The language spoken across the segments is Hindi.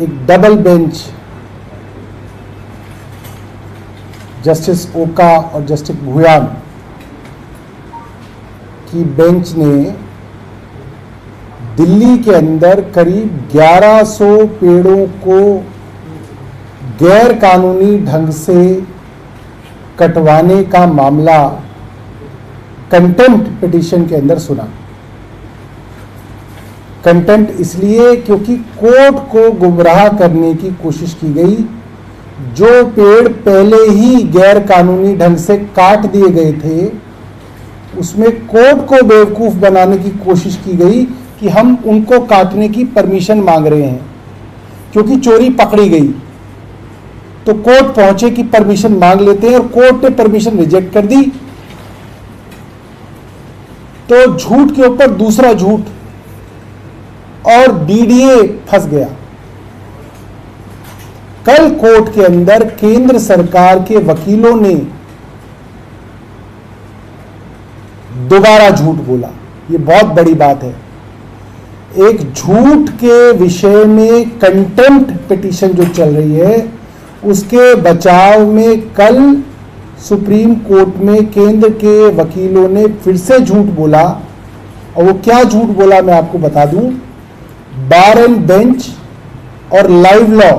एक डबल बेंच जस्टिस ओका और जस्टिस भुयान की बेंच ने दिल्ली के अंदर करीब 1100 पेड़ों को गैर कानूनी ढंग से कटवाने का मामला कंटेम्प्ट पिटीशन के अंदर सुना। कंटेम्प्ट इसलिए क्योंकि कोर्ट को गुमराह करने की कोशिश की गई। जो पेड़ पहले ही गैर कानूनी ढंग से काट दिए गए थे, उसमें कोर्ट को बेवकूफ बनाने की कोशिश की गई कि हम उनको काटने की परमिशन मांग रहे हैं। क्योंकि चोरी पकड़ी गई तो कोर्ट पहुंचे कि परमिशन मांग लेते हैं, और कोर्ट ने परमिशन रिजेक्ट कर दी। तो झूठ के ऊपर दूसरा झूठ, और डीडीए फंस गया। कल कोर्ट के अंदर केंद्र सरकार के वकीलों ने दोबारा झूठ बोला। यह बहुत बड़ी बात है। एक झूठ के विषय में कंटेम्प्ट पिटीशन जो चल रही है, उसके बचाव में कल सुप्रीम कोर्ट में केंद्र के वकीलों ने फिर से झूठ बोला। और वो क्या झूठ बोला मैं आपको बता दूं। बार एंड बेंच और लाइव लॉ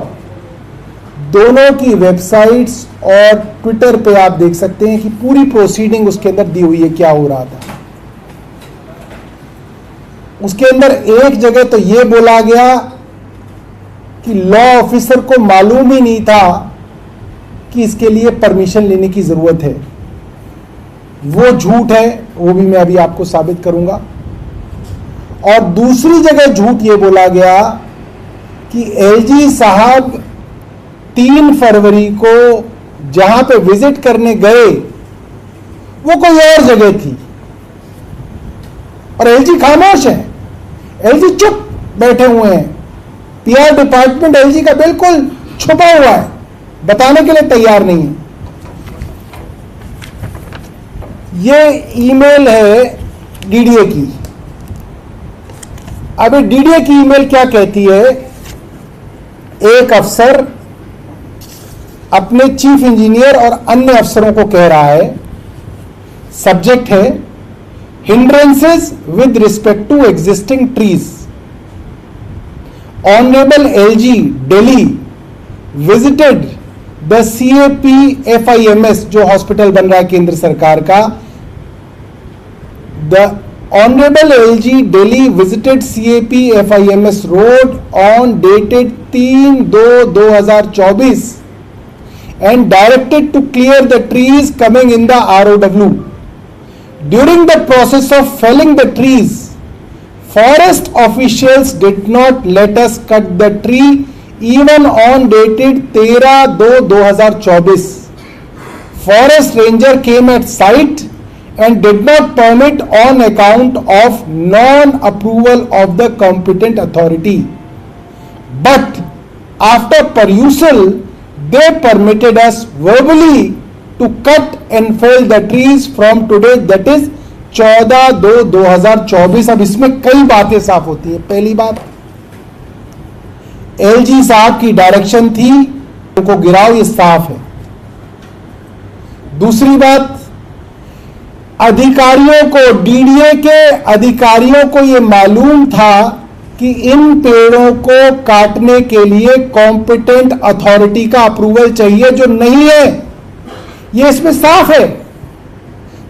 दोनों की वेबसाइट्स और ट्विटर पे आप देख सकते हैं कि पूरी प्रोसीडिंग उसके अंदर दी हुई है, क्या हो रहा था। उसके अंदर एक जगह तो यह बोला गया कि लॉ ऑफिसर को मालूम ही नहीं था कि इसके लिए परमिशन लेने की जरूरत है। वो झूठ है, वो भी मैं अभी आपको साबित करूंगा। और दूसरी जगह झूठ ये बोला गया कि एलजी साहब 3 फरवरी को जहां पे विजिट करने गए वो कोई और जगह थी, और एलजी खामोश है। एलजी चुप बैठे हुए हैं। पीआर डिपार्टमेंट एलजी का बिल्कुल छुपा हुआ है, बताने के लिए तैयार नहीं है। ये ईमेल है डीडीए की। अब डीडीए की ईमेल क्या कहती है। एक अफसर अपने चीफ इंजीनियर और अन्य अफसरों को कह रहा है, सब्जेक्ट है hindrances with respect to existing trees. Honourable LG Delhi visited the CAPFIMS, जो हॉस्पिटल बन रहा है केंद्र सरकार का। The honourable LG Delhi visited CAPFIMS road on dated 3/2/2024 and directed to clear the trees coming in the ROW. During the process of felling the trees, forest officials did not let us cut the tree even on dated 13/2/2024. Forest ranger came at site and did not permit on account of non-approval of the competent authority. But after perusal, they permitted us verbally to cut and fell the trees from today, that is 14/2/2024. अब इसमें कई बातें साफ होती है। पहली बात, एलजी साहब की डायरेक्शन थी उनको गिराओ, ये साफ है। दूसरी बात, अधिकारियों को, डीडीए के अधिकारियों को यह मालूम था कि इन पेड़ों को काटने के लिए कॉम्पिटेंट अथॉरिटी का अप्रूवल चाहिए, जो नहीं है। यह इसमें साफ है।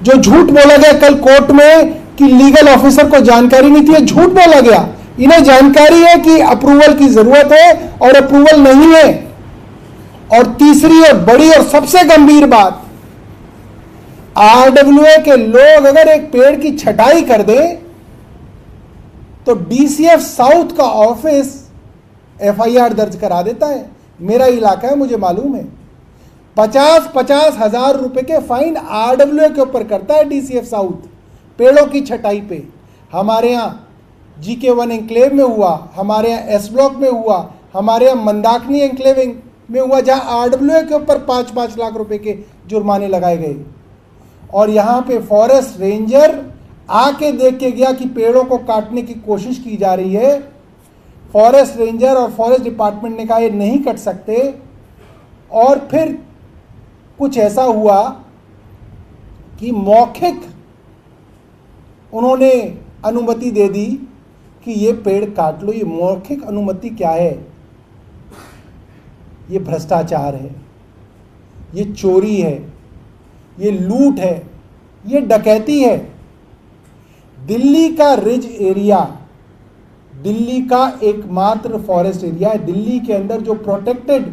जो झूठ बोला गया कल कोर्ट में कि लीगल ऑफिसर को जानकारी नहीं थी, यह झूठ बोला गया। इन्हें जानकारी है कि अप्रूवल की जरूरत है और अप्रूवल नहीं है। और तीसरी और बड़ी और सबसे गंभीर बात, RWA के लोग अगर एक पेड़ की छटाई कर दें तो DCF साउथ का ऑफिस FIR दर्ज करा देता है। मेरा इलाका है, मुझे मालूम है। 50-50 हजार रुपए के फाइन RWA के ऊपर करता है DCF साउथ पेड़ों की छटाई पे। हमारे यहाँ GK1 एंक्लेव में हुआ, हमारे यहाँ S ब्लॉक में हुआ, हमारे यहाँ मंदाकिनी एंक्लेव में हुआ, जहां RWA के ऊपर 5-5 लाख रुपए के जुर्माने लगाए गए। और यहाँ पे फॉरेस्ट रेंजर आके देख के गया कि पेड़ों को काटने की कोशिश की जा रही है। फॉरेस्ट रेंजर और फॉरेस्ट डिपार्टमेंट ने कहा ये नहीं कट सकते, और फिर कुछ ऐसा हुआ कि मौखिक उन्होंने अनुमति दे दी कि ये पेड़ काट लो। ये मौखिक अनुमति क्या है? ये भ्रष्टाचार है, ये चोरी है, ये लूट है, ये डकैती है। दिल्ली का रिज एरिया दिल्ली का एकमात्र फॉरेस्ट एरिया है। दिल्ली के अंदर जो प्रोटेक्टेड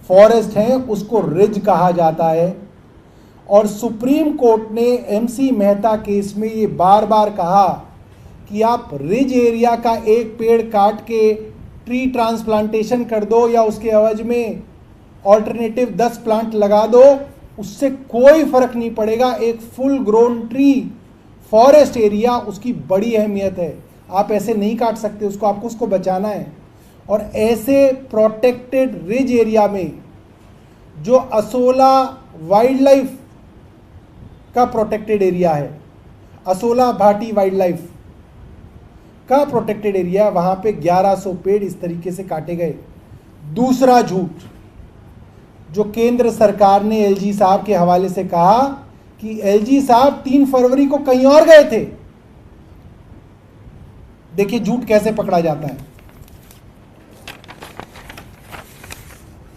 फॉरेस्ट है उसको रिज कहा जाता है, और सुप्रीम कोर्ट ने एमसी मेहता केस में ये बार बार कहा कि आप रिज एरिया का एक पेड़ काट के ट्री ट्रांसप्लांटेशन कर दो या उसके एवज में ऑल्टरनेटिव 10 प्लांट लगा दो, उससे कोई फर्क नहीं पड़ेगा। एक full grown tree forest area, उसकी बड़ी अहमियत है। आप ऐसे नहीं काट सकते उसको, आपको उसको बचाना है। और ऐसे प्रोटेक्टेड रिज एरिया में जो असोला वाइल्ड लाइफ का प्रोटेक्टेड एरिया है, असोला भाटी वाइल्ड लाइफ का प्रोटेक्टेड एरिया, वहां पे 1100 पेड़ इस तरीके से काटे गए। दूसरा झूठ जो केंद्र सरकार ने एलजी साहब के हवाले से कहा कि एलजी साहब 3 फरवरी को कहीं और गए थे। देखिए झूठ कैसे पकड़ा जाता है।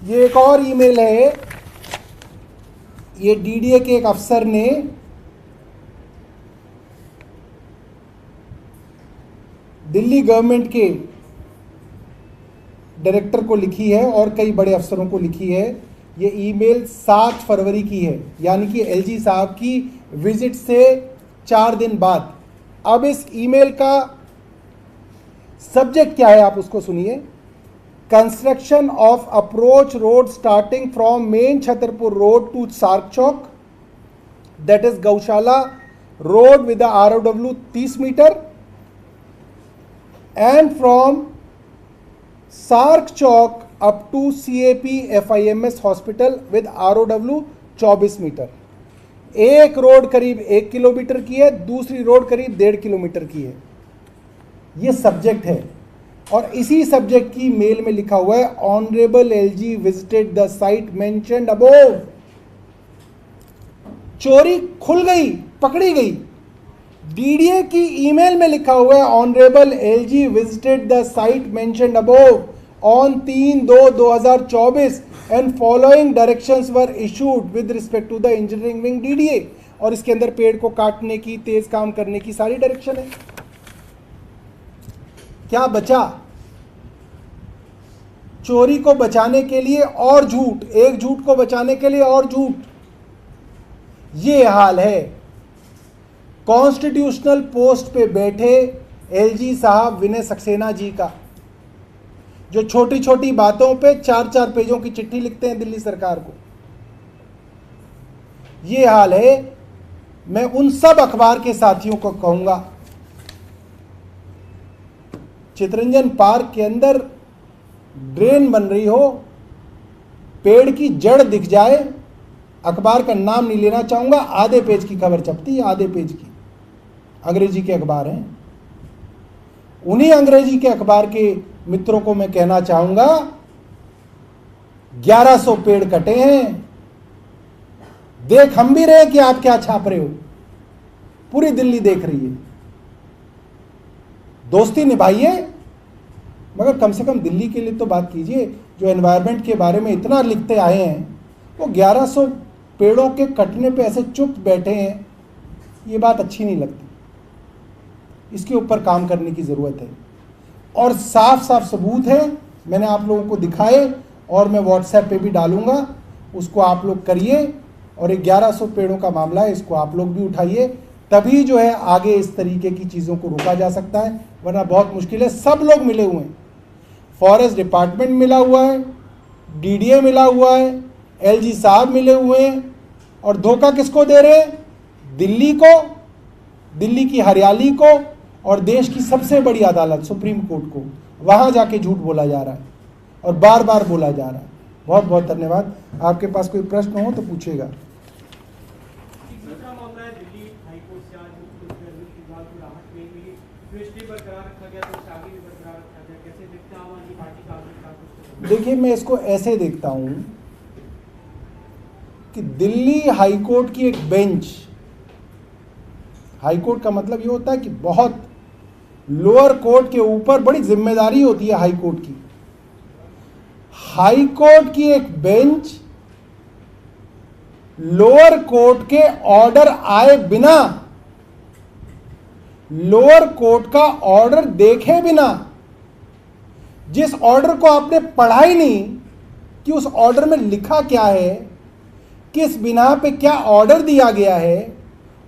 ये एक और ईमेल है, ये डीडीए के एक अफसर ने दिल्ली गवर्नमेंट के डायरेक्टर को लिखी है और कई बड़े अफसरों को लिखी है। ये ईमेल 7 फरवरी की है, यानी कि एलजी साहब की विजिट से 4 दिन बाद। अब इस ईमेल का सब्जेक्ट क्या है आप उसको सुनिए। Construction of approach road starting from main Chhatarpur road to SAARC chowk, that is Gaushala road with ROW 30 metre, and from SAARC chowk up to CAP FIMS hospital with ROW 24 metre. एक रोड करीब 1 किलोमीटर की है, दूसरी रोड करीब 1.5 किलोमीटर की है। ये सब्जेक्ट है, और इसी सब्जेक्ट की मेल में लिखा हुआ है honourable LG visited the site mentioned above. चोरी खुल गई, पकड़ी गई। डीडीए की ईमेल में लिखा हुआ है honourable LG visited the site mentioned above on 3/2/2024 and following directions were issued with respect to the engineering wing DDA। और इसके अंदर पेड़ को काटने की, तेज काम करने की सारी डायरेक्शन है। क्या बचा? चोरी को बचाने के लिए और झूठ, एक झूठ को बचाने के लिए और झूठ। ये हाल है कॉन्स्टिट्यूशनल पोस्ट पे बैठे LG साहब विनय सक्सेना जी का, जो छोटी छोटी बातों पे 4-4 पेजों की चिट्ठी लिखते हैं दिल्ली सरकार को। ये हाल है। मैं उन सब अखबार के साथियों को कहूंगा, चितरंजन पार्क के अंदर ड्रेन बन रही हो, पेड़ की जड़ दिख जाए, अखबार का नाम नहीं लेना चाहूंगा, आधे पेज की खबर छपती है, आधे पेज की। अंग्रेजी के अखबार हैं। उन्हीं अंग्रेजी के अखबार के मित्रों को मैं कहना चाहूंगा, 1100 पेड़ कटे हैं, देख हम भी रहे कि आप क्या छाप रहे हो, पूरी दिल्ली देख रही है। दोस्ती निभाइए, मगर कम से कम दिल्ली के लिए तो बात कीजिए। जो एनवायरनमेंट के बारे में इतना लिखते आए हैं, वो 1100 पेड़ों के कटने पे ऐसे चुप बैठे हैं, ये बात अच्छी नहीं लगती। इसके ऊपर काम करने की ज़रूरत है, और साफ साफ सबूत है, मैंने आप लोगों को दिखाए और मैं व्हाट्सएप पे भी डालूंगा, उसको आप लोग करिए। और ये 1100 पेड़ों का मामला है, इसको आप लोग भी उठाइए, तभी जो है आगे इस तरीके की चीज़ों को रोका जा सकता है, वरना बहुत मुश्किल है। सब लोग मिले हुए हैं, फॉरेस्ट डिपार्टमेंट मिला हुआ है, DDA मिला हुआ है, LG साहब मिले हुए हैं, और धोखा किसको दे रहे हैं? दिल्ली को, दिल्ली की हरियाली को, और देश की सबसे बड़ी अदालत सुप्रीम कोर्ट को। वहाँ जाके झूठ बोला जा रहा है और बार बार बोला जा रहा है। बहुत बहुत धन्यवाद। आपके पास कोई प्रश्न हो तो पूछिएगा। बरकरार रखा गया तो आगे भी बरकरार रखा जाए, कैसे देखते हैं देखिए, मैं इसको ऐसे देखता हूं कि दिल्ली हाई कोर्ट की एक बेंच, हाई कोर्ट का मतलब ये होता है कि बहुत लोअर कोर्ट के ऊपर बड़ी जिम्मेदारी होती है हाई कोर्ट की। हाई कोर्ट की एक बेंच लोअर कोर्ट के ऑर्डर आए बिना, लोअर कोर्ट का ऑर्डर देखे बिना, जिस ऑर्डर को आपने पढ़ा ही नहीं कि उस ऑर्डर में लिखा क्या है, किस बिना पे क्या ऑर्डर दिया गया है,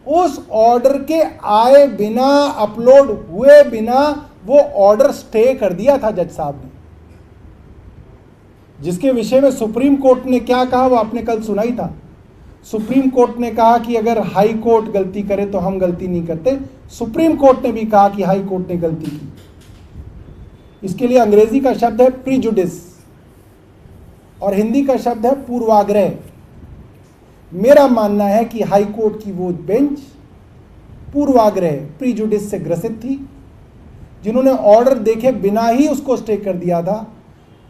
उस ऑर्डर के आए बिना, अपलोड हुए बिना वो ऑर्डर स्टे कर दिया था जज साहब ने। जिसके विषय में सुप्रीम कोर्ट ने क्या कहा वो आपने कल सुना ही था। सुप्रीम कोर्ट ने कहा कि अगर हाई कोर्ट गलती करे तो हम गलती नहीं करते। सुप्रीम कोर्ट ने भी कहा कि हाई कोर्ट ने गलती की। इसके लिए अंग्रेजी का शब्द है प्रीजुडिस और हिंदी का शब्द है पूर्वाग्रह। मेरा मानना है कि हाई कोर्ट की वो बेंच पूर्वाग्रह, प्रीजुडिस से ग्रसित थी, जिन्होंने ऑर्डर देखे बिना ही उसको स्टे कर दिया था।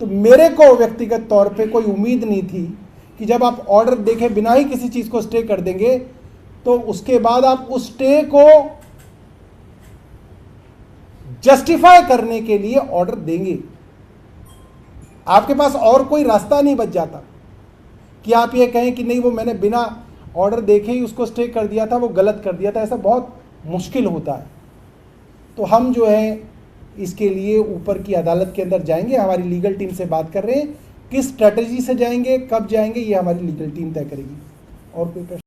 तो मेरे को व्यक्तिगत तौर पे कोई उम्मीद नहीं थी कि जब आप ऑर्डर देखे बिना ही किसी चीज को स्टे कर देंगे तो उसके बाद आप उस स्टे को जस्टिफाई करने के लिए ऑर्डर देंगे। आपके पास और कोई रास्ता नहीं बच जाता कि आप ये कहें कि नहीं, वो मैंने बिना ऑर्डर देखे ही उसको स्टे कर दिया था, वो गलत कर दिया था। ऐसा बहुत मुश्किल होता है। तो हम जो है इसके लिए ऊपर की अदालत के अंदर जाएंगे, हमारी लीगल टीम से बात कर रहे हैं। किस स्ट्रेटजी से जाएंगे, कब जाएंगे, ये हमारी लीगल टीम तय करेगी। और कोई प्रश्न?